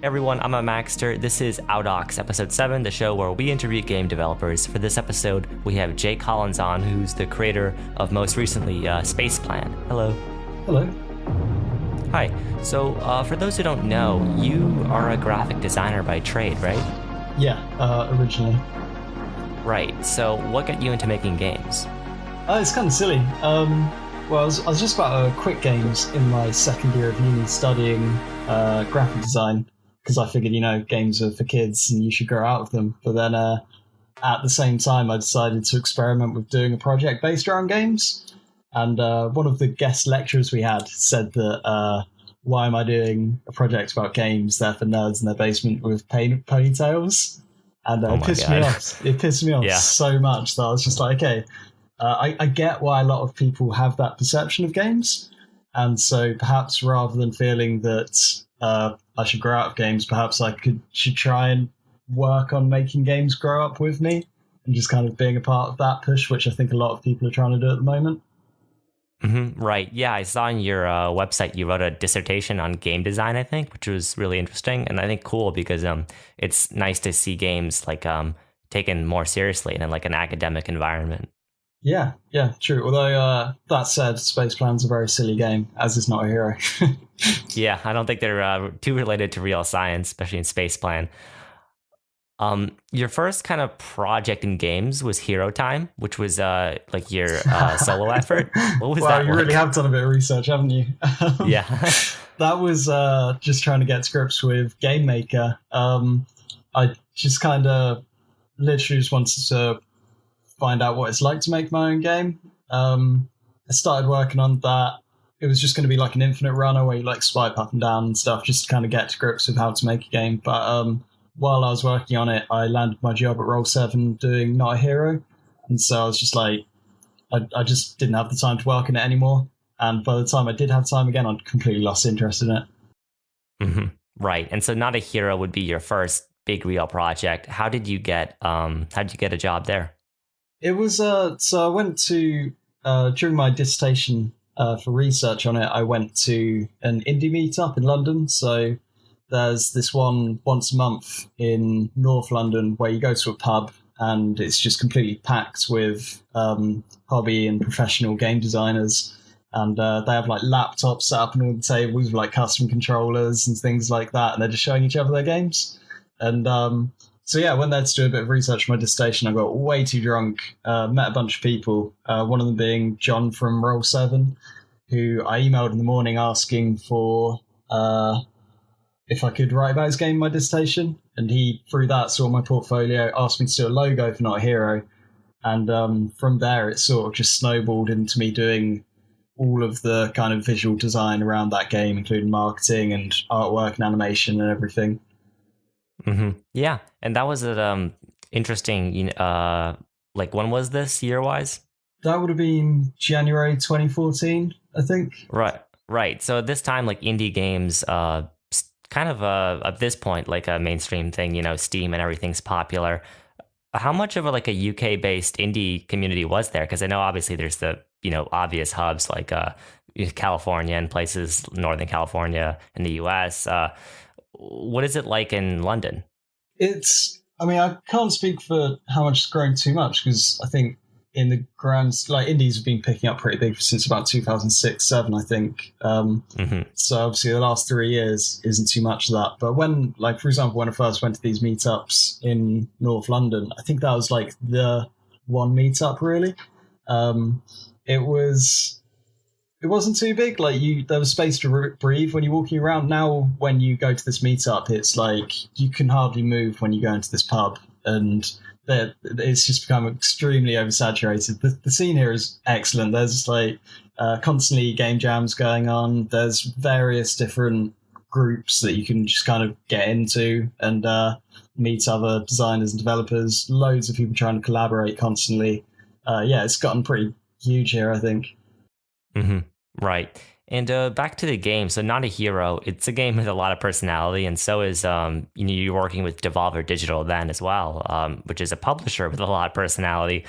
Everyone, I'm a Maxter. This is Audax, episode 7, the show where we interview game developers. For this episode, we have Jake Hollands on, who's the creator of most recently SPACEPLAN. Hello. Hello. Hi. So, for those who don't know, you are a graphic designer by trade, right? Yeah, originally. Right. So, what got you into making games? It's kind of silly. Well, I was just about to quit games in my second year of uni studying graphic design, because I figured, games are for kids and you should grow out of them. But then at the same time, I decided to experiment with doing a project based around games. And one of the guest lecturers we had said that, why am I doing a project about games? They're for nerds in their basement with ponytails. And it pissed me off. It pissed me off so much that I was just like, okay, I get why a lot of people have that perception of games. And so perhaps rather than feeling that I should grow out of games, perhaps I should try and work on making games grow up with me and just kind of being a part of that push, which I think a lot of people are trying to do at the moment. Mm-hmm, right. Yeah, I saw on your website you wrote a dissertation on game design, I think, which was really interesting and I think cool because it's nice to see games like taken more seriously and in like an academic environment. Yeah, true. Although that said, SPACEPLAN's a very silly game, as is Not a Hero. Yeah, I don't think they're too related to real science, especially in SPACEPLAN. Your first kind of project in games was Hero Time, which was like your solo effort. What was that? Wow, you really have done a bit of research, haven't you? Yeah. That was just trying to get to grips with Game Maker. I just kind of literally just wanted to find out what it's like to make my own game. I started working on that. It was just going to be like an infinite runner where you like swipe up and down and stuff, just to kind of get to grips with how to make a game. But while I was working on it, I landed my job at Roll7 doing Not a Hero. And so I was just like, I just didn't have the time to work on it anymore. And by the time I did have time again, I'd completely lost interest in it. Mm-hmm. Right. And so Not a Hero would be your first big real project. How did you get a job there? It was, so I went to, during my dissertation for research on it, I went to an indie meetup in London. So there's this one once a month in North London where you go to a pub and it's just completely packed with hobby and professional game designers. And they have like laptops set up on all the tables with like custom controllers and things like that. And they're just showing each other their games. And so yeah, I went there to do a bit of research for my dissertation. I got way too drunk, met a bunch of people, one of them being John from Roll7, who I emailed in the morning asking for if I could write about his game in my dissertation. And he, through that, saw my portfolio, asked me to do a logo for Not a Hero. And from there, it sort of just snowballed into me doing all of the kind of visual design around that game, including marketing and artwork and animation and everything. Mm-hmm. Yeah, and that was interesting. Like when was this year-wise? That would have been January 2014, I think. Right. So at this time, like indie games, kind of at this point, like a mainstream thing. Steam and everything's popular. How much of a UK-based indie community was there? Because I know obviously there's the obvious hubs like California and places, Northern California in the US. What is it like in London? I can't speak for how much it's grown too much because I think in the grand, indies have been picking up pretty big since about 2006-07, I think. So obviously the last 3 years isn't too much of that. But when, for example, when I first went to these meetups in North London, I think that was like the one meetup really. It wasn't too big. There was space to breathe when you're walking around. Now, when you go to this meetup, it's like you can hardly move when you go into this pub, and it's just become extremely oversaturated. The scene here is excellent. There's constantly game jams going on. There's various different groups that you can just kind of get into and meet other designers and developers. Loads of people trying to collaborate constantly. It's gotten pretty huge here, I think. Mm-hmm. Right. And back to the game. So Not a Hero, it's a game with a lot of personality. And so is, you're working with Devolver Digital then as well, which is a publisher with a lot of personality.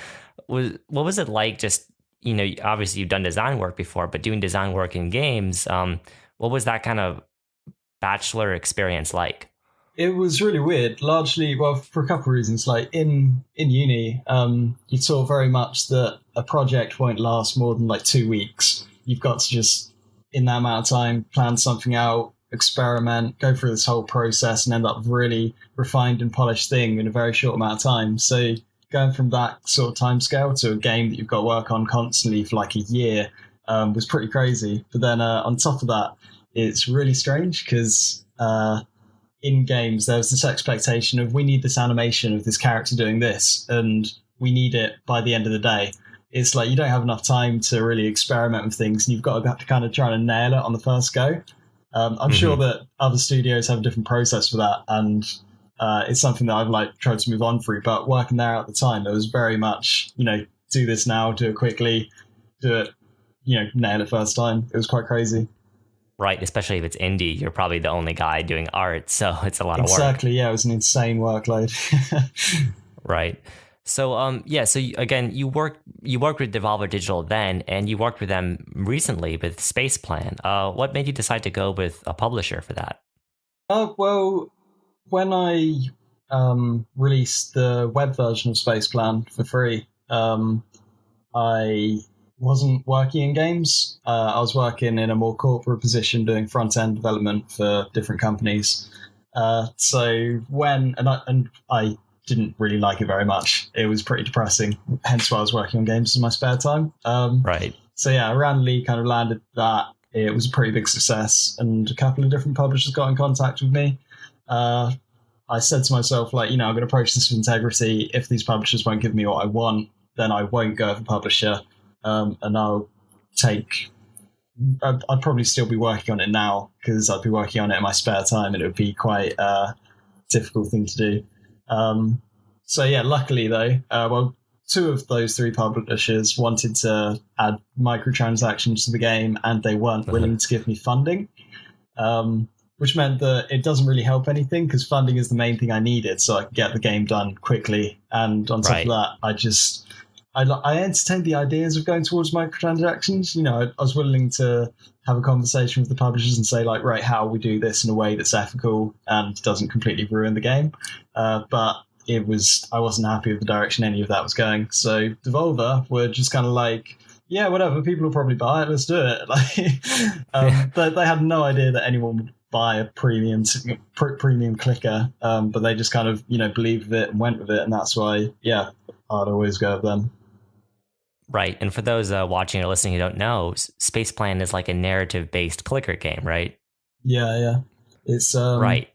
What was it like just, obviously you've done design work before, but doing design work in games, what was that kind of bachelor experience like? It was really weird, largely, well, for a couple of reasons. Like in uni, you saw very much that a project won't last more than like 2 weeks. You've got to just, in that amount of time, plan something out, experiment, go through this whole process, and end up with a really refined and polished thing in a very short amount of time. So going from that sort of timescale to a game that you've got to work on constantly for like a year was pretty crazy. But then on top of that, it's really strange because in games, there's this expectation of we need this animation of this character doing this, and we need it by the end of the day. It's like you don't have enough time to really experiment with things, and you've got to kind of try to nail it on the first go. I'm sure that other studios have a different process for that, and it's something that I've like tried to move on through. But working there at the time, it was very much, do this now, do it quickly, do it, nail it first time. It was quite crazy. Right, especially if it's indie, you're probably the only guy doing art, so it's a lot of work. Exactly, yeah, it was an insane workload. Right. So again, you worked with Devolver Digital then, and you worked with them recently with SPACEPLAN. What made you decide to go with a publisher for that? Well, when I released the web version of SPACEPLAN for free, I wasn't working in games. I was working in a more corporate position doing front-end development for different companies. So I didn't really like it very much. It was pretty depressing, hence why I was working on games in my spare time. Right. So yeah, I randomly kind of landed that. It was a pretty big success, and a couple of different publishers got in contact with me. I said to myself, like, I'm going to approach this with integrity. If these publishers won't give me what I want, then I won't go with a publisher. And I'd probably still be working on it now because I'd be working on it in my spare time, and it would be quite a difficult thing to do. So yeah, luckily though, two of those three publishers wanted to add microtransactions to the game, and they weren't willing to give me funding, which meant that it doesn't really help anything because funding is the main thing I needed so I could get the game done quickly. And on top of that, I entertained the ideas of going towards microtransactions. I was willing to have a conversation with the publishers and say, like, right, how we do this in a way that's ethical and doesn't completely ruin the game. But I wasn't happy with the direction any of that was going. So Devolver were just kind of like, yeah, whatever, people will probably buy it, let's do it. They had no idea that anyone would buy a premium clicker, but they just kind of, believed it and went with it. And that's why, yeah, I'd always go with them. Right. And for those watching or listening who don't know, SPACEPLAN is like a narrative-based clicker game, right? Yeah. It's right.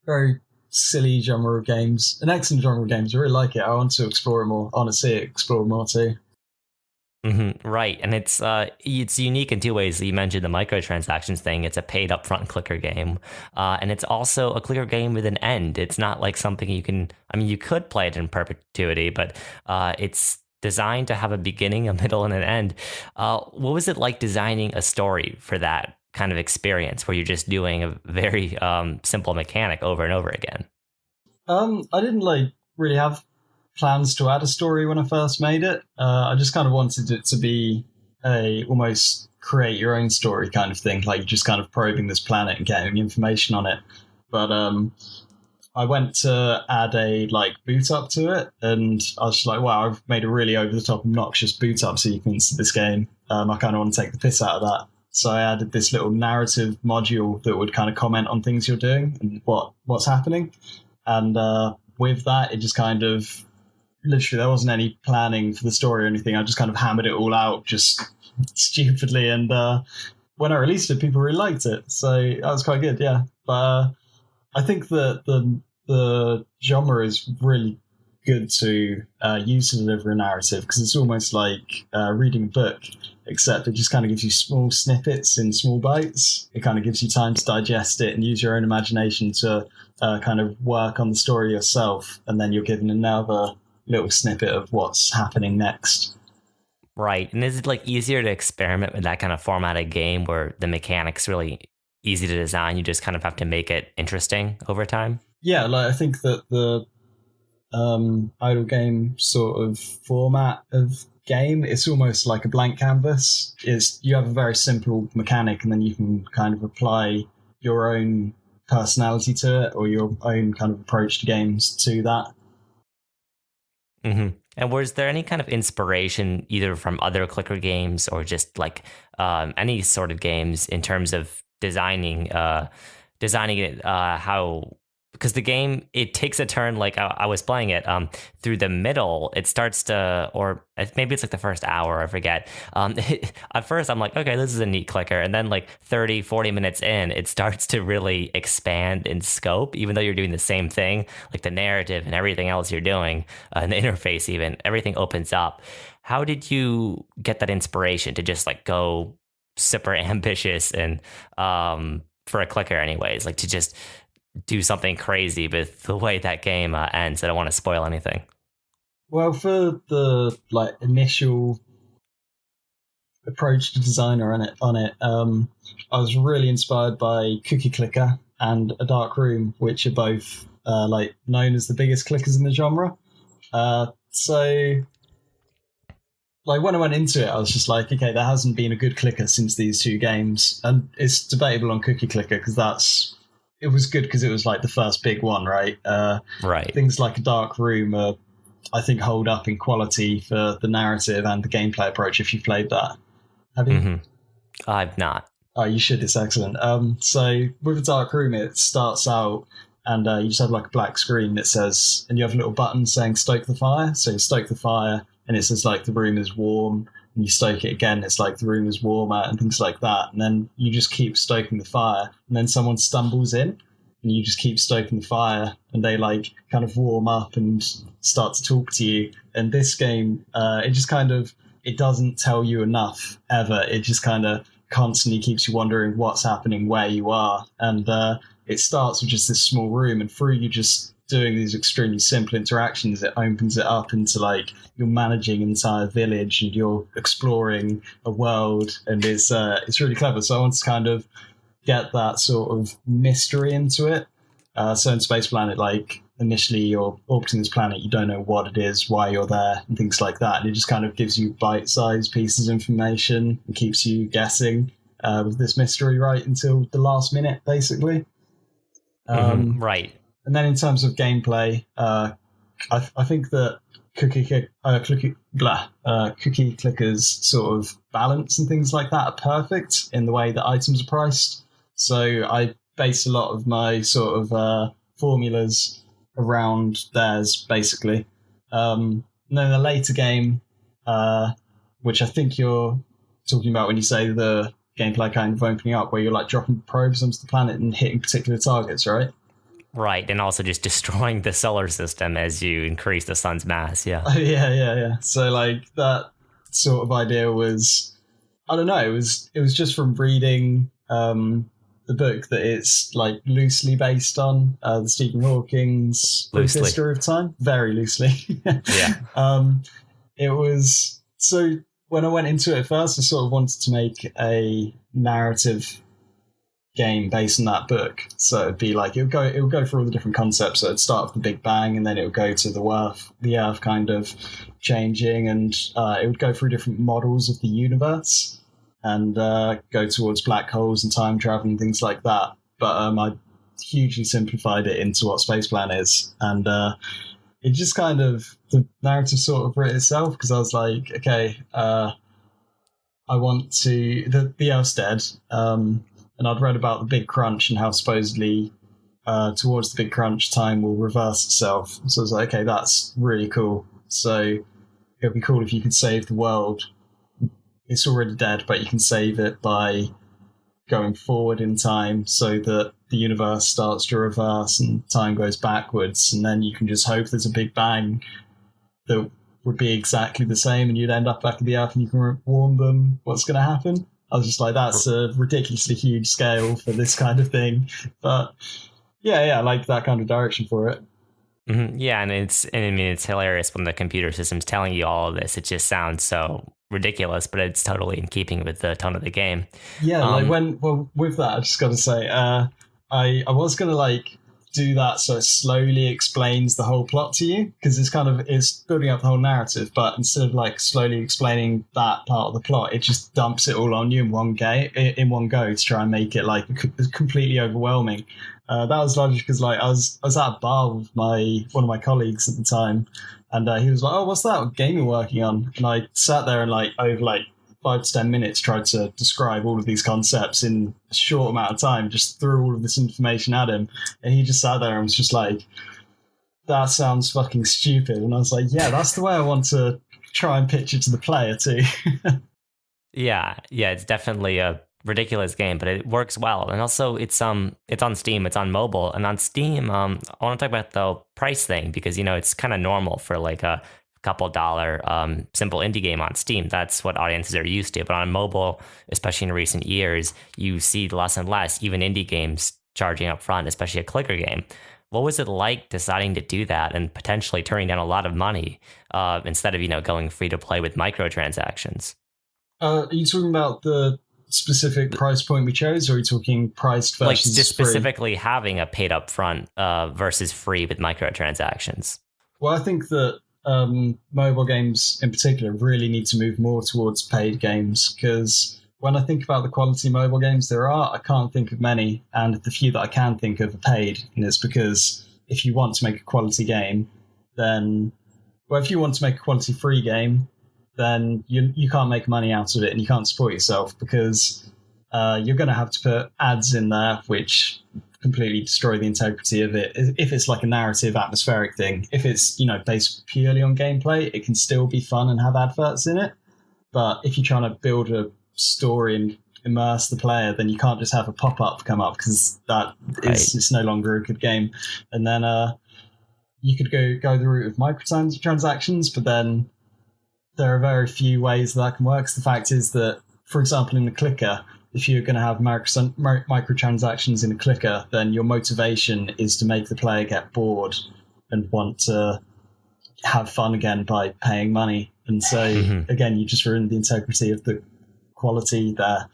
Very silly genre of games. An excellent genre of games. I really like it. I want to explore it more. I want to see it explored more too. Mm-hmm, right. And it's unique in two ways. You mentioned the microtransactions thing. It's a paid upfront clicker game. And it's also a clicker game with an end. It's not like something you could play it in perpetuity, but it's designed to have a beginning, a middle, and an end. What was it like designing a story for that kind of experience where you're just doing a very simple mechanic over and over again? I didn't really have plans to add a story when I first made it. I just kind of wanted it to be a almost create your own story kind of thing, like you're just kind of probing this planet and getting information on it. But I went to add a boot up to it, and I was just like, wow, I've made a really over the top obnoxious boot up sequence to this game. I kind of want to take the piss out of that. So I added this little narrative module that would kind of comment on things you're doing and what's happening. And with that, it just kind of literally, there wasn't any planning for the story or anything. I just kind of hammered it all out just stupidly. And when I released it, people really liked it. So that was quite good, yeah. But I think that the genre is really good to use to deliver a narrative because it's almost like reading a book, except it just kind of gives you small snippets in small bites. It kind of gives you time to digest it and use your own imagination to kind of work on the story yourself, and then you're given another little snippet of what's happening next. Right. And is it easier to experiment with that kind of formatted game where the mechanics really easy to design? You just kind of have to make it interesting over time? Yeah, I think that the idle game sort of format of game, it's almost like a blank canvas. You have a very simple mechanic, and then you can kind of apply your own personality to it or your own kind of approach to games to that. Mm-hmm. And was there any kind of inspiration either from other clicker games or just like any sort of games in terms of designing it how, because the game, it takes a turn, like I was playing it through the middle, it starts to, or maybe it's like the first hour, I forget. At first I'm like, okay, this is a neat clicker, and then like 30-40 minutes in, it starts to really expand in scope, even though you're doing the same thing, like the narrative and everything else you're doing, and the interface, even everything opens up. How did you get that inspiration to just like go super ambitious and for a clicker anyways, like to just do something crazy with the way that game ends? I don't want to spoil anything. Well, for the like initial approach to designer on it, I was really inspired by Cookie Clicker and A Dark Room, which are both like known as the biggest clickers in the genre. So like when I went into it, I was just like, okay, there hasn't been a good clicker since these two games, and it's debatable on Cookie Clicker because it was good because it was like the first big one, right? Right. Things like A Dark Room I think hold up in quality for the narrative and the gameplay approach. If you've played that, have you? Mm-hmm. I've not. Oh, you should. It's excellent. So with A Dark Room, it starts out and you just have like a black screen that says, and you have a little button saying "stoke the fire." So you stoke the fire, and it says like the room is warm. And you stoke it again, it's like the room is warmer and things like that. And then you just keep stoking the fire, and then someone stumbles in, and you just keep stoking the fire, and they like kind of warm up and start to talk to you. And this game, it just kind of, it doesn't tell you enough ever. It just kind of constantly keeps you wondering what's happening, where you are. And it starts with just this small room, and through you just doing these extremely simple interactions, it opens it up into like you're managing an entire village and you're exploring a world, and it's really clever. So I want to kind of get that sort of mystery into it. So in Space Planet, like initially you're orbiting this planet, you don't know what it is, why you're there, and things like that. And it just kind of gives you bite-sized pieces of information and keeps you guessing with this mystery right until the last minute, basically. Right. And then in terms of gameplay, I think that Cookie Clicker's sort of balance and things like that are perfect in the way that items are priced. So I base a lot of my sort of formulas around theirs, basically. And then the later game, which I think you're talking about when you say the gameplay kind of opening up, where you're like dropping probes onto the planet and hitting particular targets, right? Right, and also just destroying the solar system as you increase the sun's mass, yeah. Yeah. So like that sort of idea was, I don't know, it was just from reading the book that it's like loosely based on the Stephen Hawking's Brief History of Time, very loosely. Yeah. It was, so when I went into it first, I sort of wanted to make a narrative game based on that book. So it'd be like it would go through all the different concepts. So it'd start with the Big Bang, and then it would go to the Earth kind of changing, and it would go through different models of the universe and go towards black holes and time travel and things like that. But I hugely simplified it into what Spaceplan is, and it just kind of, the narrative sort of wrote itself, because I was like, okay, I want to, the Earth's dead. And I'd read about the Big Crunch and how supposedly towards the Big Crunch, time will reverse itself. So I was like, okay, that's really cool. So it would be cool if you could save the world. It's already dead, but you can save it by going forward in time so that the universe starts to reverse and time goes backwards. And then you can just hope there's a Big Bang that would be exactly the same, and you'd end up back at the Earth and you can warn them what's going to happen. I was just like, that's a ridiculously huge scale for this kind of thing. But yeah, I like that kind of direction for it. Mm-hmm. Yeah, and it's hilarious when the computer system's telling you all of this. It just sounds so ridiculous, but it's totally in keeping with the tone of the game. Yeah, with that, I just got to say, I was going to like do that so it slowly explains the whole plot to you, because it's building up the whole narrative, but instead of like slowly explaining that part of the plot, it just dumps it all on you in one go to try and make it like completely overwhelming. That was largely because like I was at a bar with one of my colleagues at the time, and he was like, "Oh, what's that game you're working on?" And I sat there and like over like 5 to 10 minutes tried to describe all of these concepts in a short amount of time, just threw all of this information at him, and he just sat there and was just like, "That sounds fucking stupid." And I was like, yeah, that's the way I want to try and pitch it to the player too. Yeah, it's definitely a ridiculous game, but it works well. And also it's on Steam, it's on mobile. And on Steam, I want to talk about the price thing, because it's kind of normal for like a couple dollar simple indie game on Steam. That's what audiences are used to. But on mobile, especially in recent years, you see less and less, even indie games charging up front, especially a clicker game. What was it like deciding to do that and potentially turning down a lot of money instead of going free to play with microtransactions? Are you talking about the specific price point we chose, or are you talking priced versus like just free? specifically having a paid up front versus free with microtransactions? Well, I think that mobile games in particular really need to move more towards paid games, because when I think about the quality mobile games there are, I can't think of many, and the few that I can think of are paid. And it's because if you want to make a quality game, then, well, if you want to make a quality free game, then you can't make money out of it and you can't support yourself, because you're going to have to put ads in there, which completely destroy the integrity of it. If it's like a narrative atmospheric thing, if it's based purely on gameplay, it can still be fun and have adverts in it. But if you're trying to build a story and immerse the player, then you can't just have a pop-up come up, because it's no longer a good game. And then you could go the route of microtransactions, but then there are very few ways that can work. The fact is that, for example, in the clicker, if you're going to have microtransactions in a clicker, then your motivation is to make the player get bored and want to have fun again by paying money. And so, again, you just ruin the integrity of the quality there.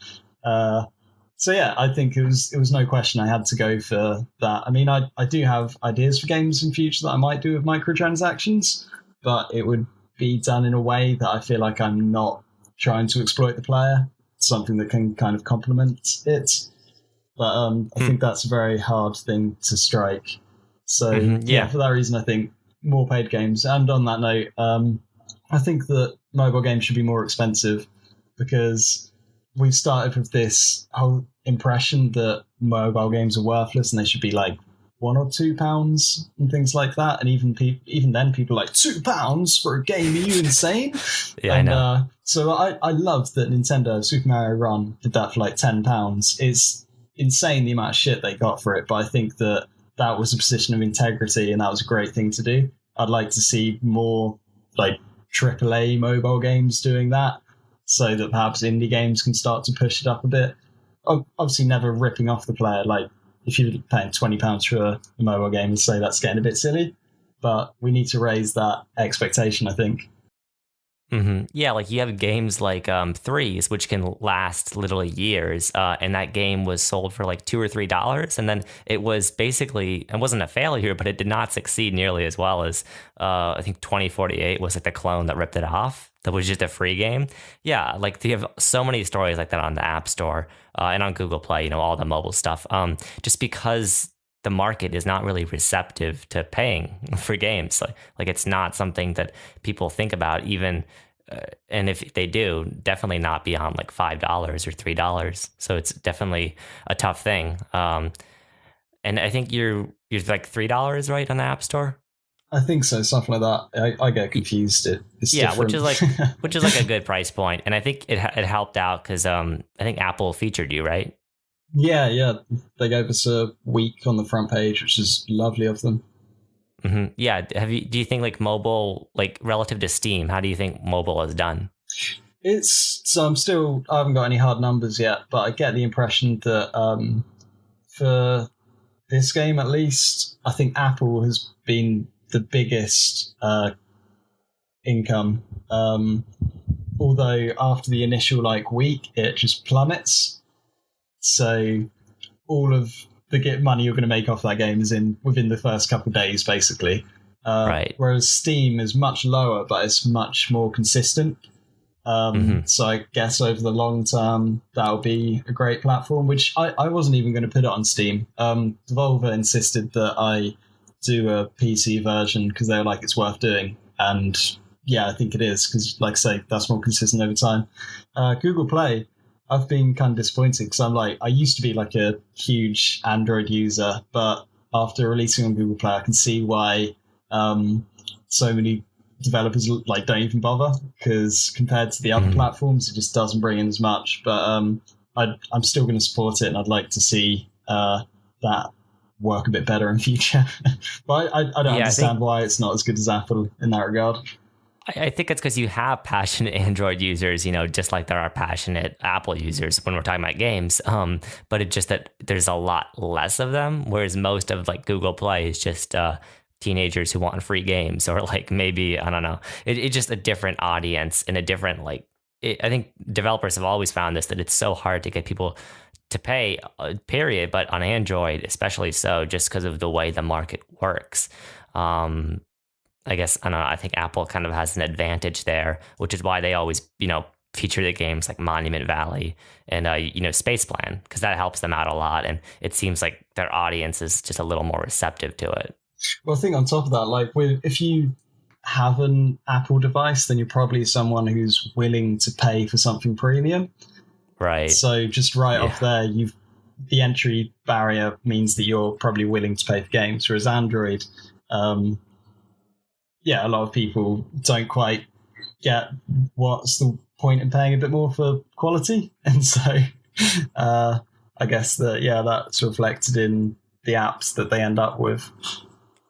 So, yeah, I think it was no question I had to go for that. I mean, I do have ideas for games in future that I might do with microtransactions, but it would be done in a way that I feel like I'm not trying to exploit the player, something that can kind of complement it. But I think that's a very hard thing to strike. So yeah, for that reason, I think more paid games. And on that note, I think that mobile games should be more expensive, because we've started with this whole impression that mobile games are worthless and they should be like £1 or £2 and things like that. And even then, people are like, £2 for a game? Are you insane? Yeah, and, I know. So I love that Nintendo Super Mario Run did that for like £10. It's insane the amount of shit they got for it, but I think that was a position of integrity and that was a great thing to do. I'd like to see more like AAA mobile games doing that, so that perhaps indie games can start to push it up a bit. Obviously never ripping off the player. Like, if you're paying £20 for a mobile game, and say that's getting a bit silly, but we need to raise that expectation, I think. Yeah, like you have games like Threes, which can last literally years, and that game was sold for like $2 or $3, and then it was basically, it wasn't a failure, but it did not succeed nearly as well as I think 2048 was like the clone that ripped it off. That was just a free game. Yeah, like you have so many stories like that on the App Store and on Google Play, all the mobile stuff. Just because the market is not really receptive to paying for games. Like it's not something that people think about even, and if they do, definitely not beyond like $5 or $3. So it's definitely a tough thing. And I think you're like $3, right, on the App Store? I think so, something like that. I get confused. It's different. which is like a good price point, and I think it helped out because I think Apple featured you, right? Yeah. They gave us a week on the front page, which is lovely of them. Yeah. Do you think like mobile, like relative to Steam, how do you think mobile has done? I haven't got any hard numbers yet, but I get the impression that for this game at least, I think Apple has been the biggest income. Although after the initial week, it just plummets. So all of money you're going to make off that game is within the first couple of days, basically. Right. Whereas Steam is much lower, but it's much more consistent. So I guess over the long term, that'll be a great platform, which I wasn't even going to put it on Steam. Devolver insisted that I do a PC version because they were like, it's worth doing. And yeah, I think it is because, like I say, that's more consistent over time. Google Play, I've been kind of disappointed because I used to be like a huge Android user, but after releasing on Google Play, I can see why so many developers like don't even bother, because compared to the other platforms, it just doesn't bring in as much. But I'm still going to support it, and I'd like to see that work a bit better in future. But I don't understand why it's not as good as Apple in that regard. I think it's because you have passionate Android users, just like there are passionate Apple users when we're talking about games. But it's just that there's a lot less of them, whereas most of like Google Play is just teenagers who want free games, or like maybe, I don't know, it's just a different audience and a different I think developers have always found this, that it's so hard to get people to pay, period, but on Android especially so, just because of the way the market works. I guess, I don't know, I think Apple kind of has an advantage there, which is why they always, feature the games like Monument Valley and, SPACEPLAN, because that helps them out a lot. And it seems like their audience is just a little more receptive to it. Well, I think on top of that, if you have an Apple device, then you're probably someone who's willing to pay for something premium. Right. So just off there, the entry barrier means that you're probably willing to pay for games, whereas Android, a lot of people don't quite get what's the point in paying a bit more for quality. And so I guess that's reflected in the apps that they end up with.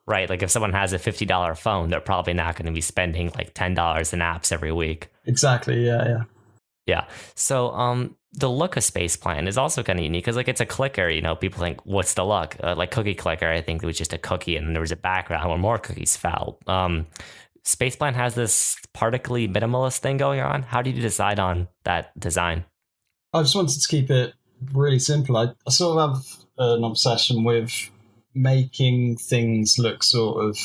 Right. Like if someone has a $50 phone, they're probably not going to be spending like $10 in apps every week. Exactly. Yeah. Yeah. So the look of SPACEPLAN is also kind of unique because it's a clicker. People think, what's the look? Like Cookie Clicker, I think it was just a cookie and there was a background where more cookies fell. SPACEPLAN has this particularly minimalist thing going on. How did you decide on that design? I just wanted to keep it really simple. I sort of have an obsession with making things look sort of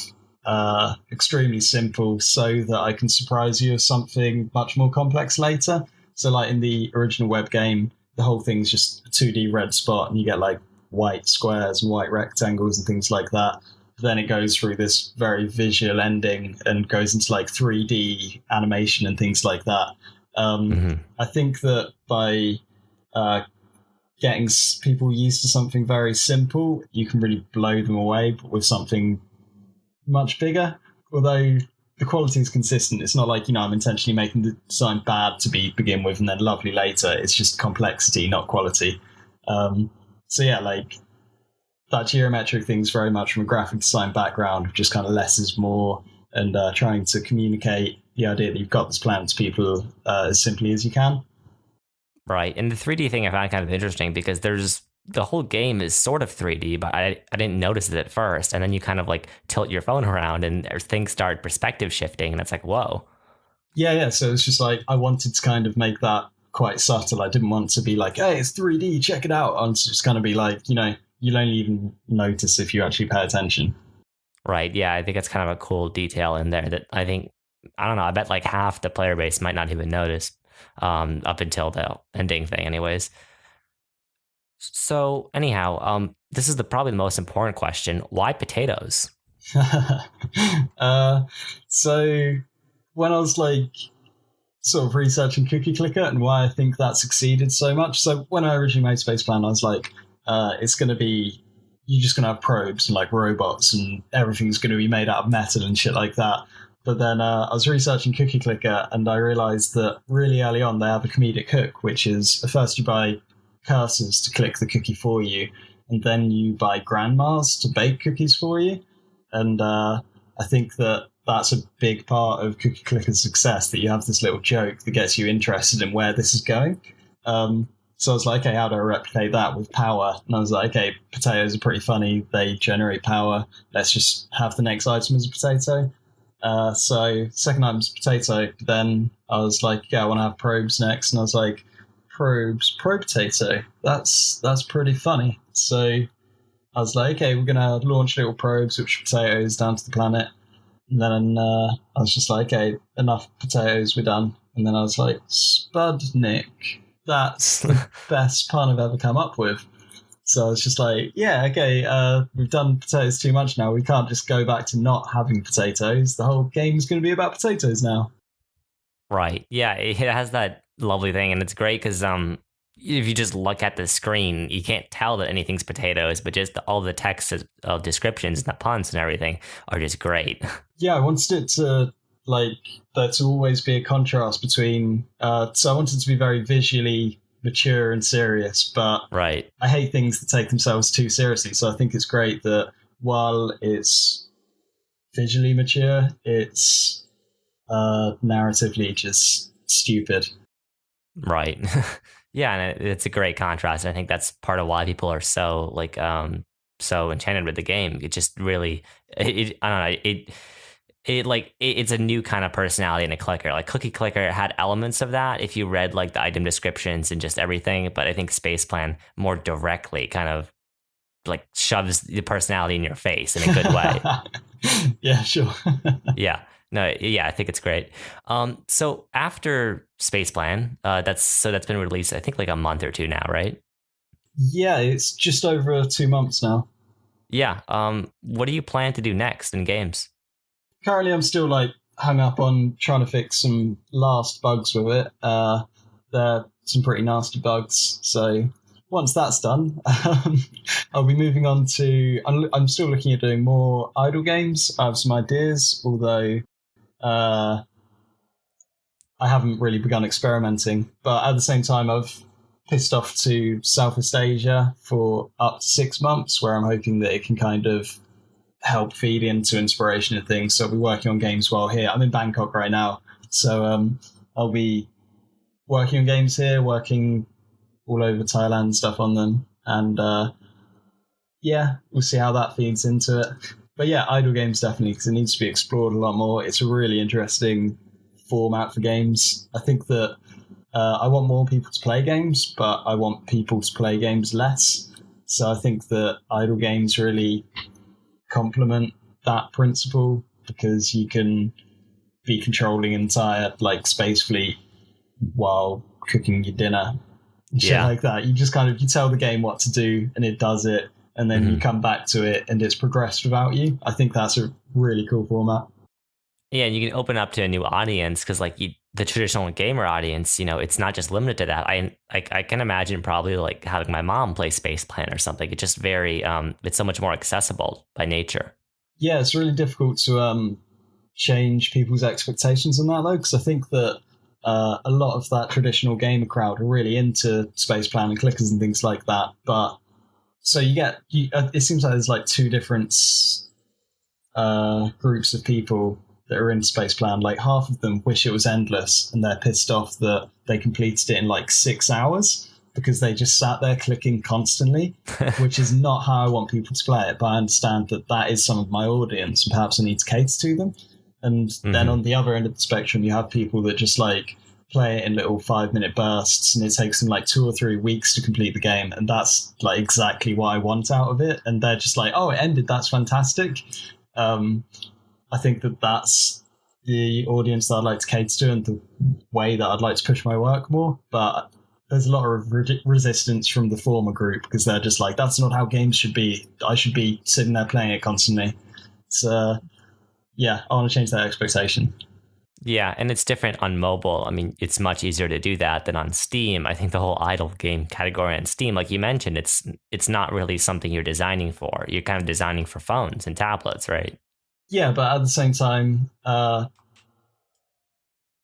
extremely simple so that I can surprise you with something much more complex later. So like in the original web game, the whole thing's just a 2D red spot and you get like white squares and white rectangles and things like that. But then it goes through this very visual ending and goes into like 3D animation and things like that. I think that by getting people used to something very simple, you can really blow them away, but with something much bigger. Although the quality is consistent. It's not like, I'm intentionally making the design bad to begin with and then lovely later. It's just complexity, not quality. That geometric thing is very much from a graphic design background, just kind of less is more, and trying to communicate the idea that you've got this plan to people as simply as you can. Right. And the 3D thing I found kind of interesting because the whole game is sort of 3D, but I didn't notice it at first. And then you kind of like tilt your phone around and things start perspective shifting and it's like, whoa. Yeah. So it's just like, I wanted to kind of make that quite subtle. I didn't want to be like, hey, it's 3D, check it out. And it's just kind of be like, you'll only even notice if you actually pay attention. Right. Yeah. I think it's kind of a cool detail in there that I bet like half the player base might not even notice. Up until the ending thing anyways. So anyhow, this is probably the most important question. Why potatoes? So when I was like sort of researching Cookie Clicker and why I think that succeeded so much. So when I originally made SPACEPLAN, I was like, it's going to be, you're just going to have probes and like robots and everything's going to be made out of metal and shit like that. But then I was researching Cookie Clicker and I realized that really early on they have a comedic hook, which is first you buy cursors to click the cookie for you, and then you buy grandmas to bake cookies for you. And I think that that's a big part of Cookie Clicker's success, that you have this little joke that gets you interested in where this is going. So I was like, okay, how do I replicate that with power? And I was like, okay, potatoes are pretty funny. They generate power. Let's just have the next item as a potato. So second item's potato. But then I was like, yeah, I want to have probes next. And I was like, probes, probe potato. That's pretty funny. So I was like, okay, we're gonna launch little probes, which are potatoes, down to the planet. And then I was just like, okay, enough potatoes, we're done. And then I was like, Spudnik, that's the best pun I've ever come up with. So I was just like, yeah, okay, we've done potatoes too much now. We can't just go back to not having potatoes. The whole game's going to be about potatoes now. Right. Yeah, it has that lovely thing, and it's great because if you just look at the screen, you can't tell that anything's potatoes, but just all the text descriptions and the puns and everything are just great. Yeah, I wanted it to, like, there to always be a contrast between, so I wanted it to be very visually mature and serious, but Right. I hate things that take themselves too seriously. So I think it's great that while it's visually mature, it's narratively just stupid. Right. Yeah, and it's a great contrast. I think that's part of why people are so so enchanted with the game. It just really I don't know, it's a new kind of personality in a clicker. Like Cookie Clicker had elements of that if you read like the item descriptions and just everything, but I think Space Plan more directly kind of like shoves the personality in your face in a good way. Yeah, sure. Yeah. No, yeah, I think it's great. So after Space Plan, that's been released, I think like a month or two now, right? Yeah, it's just over 2 months now. Yeah. What do you plan to do next in games? Currently, I'm still like hung up on trying to fix some last bugs with it. They're some pretty nasty bugs. So once that's done, I'll be moving on to. I'm still looking at doing more idle games. I have some ideas, although I haven't really begun experimenting. But at the same time, I've pissed off to Southeast Asia for up to 6 months, where I'm hoping that it can kind of help feed into inspiration and things. So I'll be working on games while here. I'm in Bangkok right now, so I'll be working on games here, working all over Thailand, stuff on them, and yeah, we'll see how that feeds into it. But yeah, idle games definitely, because it needs to be explored a lot more. It's a really interesting format for games. I think that I want more people to play games, but I want people to play games less. So I think that idle games really complement that principle, because you can be controlling an entire like space fleet while cooking your dinner and shit like that. You just kind of, you tell the game what to do and it does it, and then you come back to it and it's progressed without you. I think that's a really cool format. Yeah, and you can open up to a new audience because, like, the traditional gamer audience, it's not just limited to that. I can imagine probably like having my mom play Space Plan or something. It's just very, it's so much more accessible by nature. Yeah, it's really difficult to change people's expectations on that though, because I think that a lot of that traditional gamer crowd are really into Space Plan and clickers and things like that. But so it seems like there's like two different groups of people that are in Space Plan. Like half of them wish it was endless and they're pissed off that they completed it in like 6 hours because they just sat there clicking constantly, which is not how I want people to play it. But I understand that that is some of my audience and perhaps I need to cater to them. And then on the other end of the spectrum, you have people that just like play it in little 5-minute bursts and it takes them like 2 or 3 weeks to complete the game. And that's like exactly what I want out of it. And they're just like, oh, it ended. That's fantastic. I think that that's the audience that I'd like to cater to and the way that I'd like to push my work more. But there's a lot of resistance from the former group because they're just like, that's not how games should be. I should be sitting there playing it constantly. So, yeah, I want to change that expectation. Yeah, and it's different on mobile. I mean, it's much easier to do that than on Steam. I think the whole idle game category on Steam, like you mentioned, it's not really something you're designing for. You're kind of designing for phones and tablets, right? Yeah, but at the same time,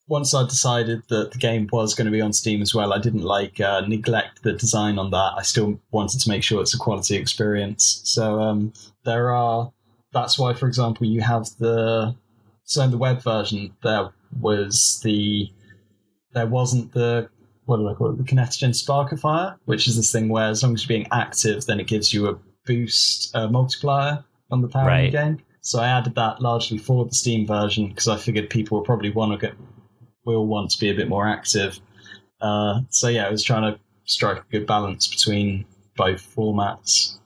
once I decided that the game was going to be on Steam as well, I didn't neglect the design on that. I still wanted to make sure it's a quality experience. So that's why, for example, you have so in the web version, there wasn't the, what do I call it, the Kinetogen Sparkifier, which is this thing where as long as you're being active, then it gives you a boost multiplier on the power of the game. So I added that largely for the Steam version because I figured people will probably want to be a bit more active. So yeah, I was trying to strike a good balance between both formats.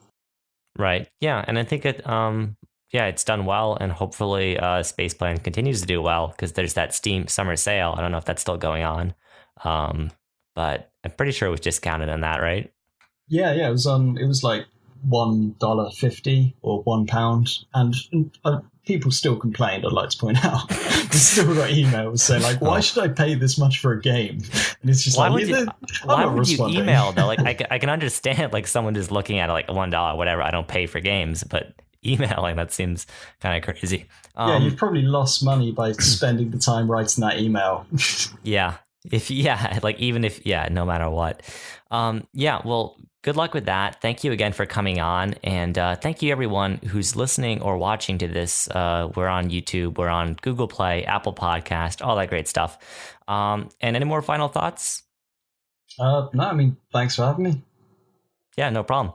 Right. Yeah, and I think yeah, it's done well, and hopefully SpacePlan continues to do well because there's that Steam summer sale. I don't know if that's still going on, um, but I'm pretty sure it was discounted on that, right? Yeah, it was on. It was like $1.50 or £1, and people still complained. I'd like to point out, we still got emails saying like, "Why should I pay this much for a game?" And it's just Why like, would you? I'm Why not would you responding. email though? Like I can understand like someone just looking at it like $1, whatever. I don't pay for games, but emailing that seems kind of crazy. Yeah, you've probably lost money by spending the time writing that email. Yeah. If yeah, like even if yeah, no matter what. Yeah, well, good luck with that. Thank you again for coming on, and thank you everyone who's listening or watching to this. We're on YouTube, we're on Google Play, Apple Podcast, all that great stuff. And any more final thoughts? No, I mean, thanks for having me. Yeah, no problem.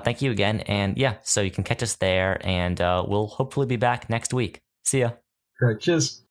Thank you again, and yeah, so you can catch us there, and we'll hopefully be back next week. See ya. Great, cheers.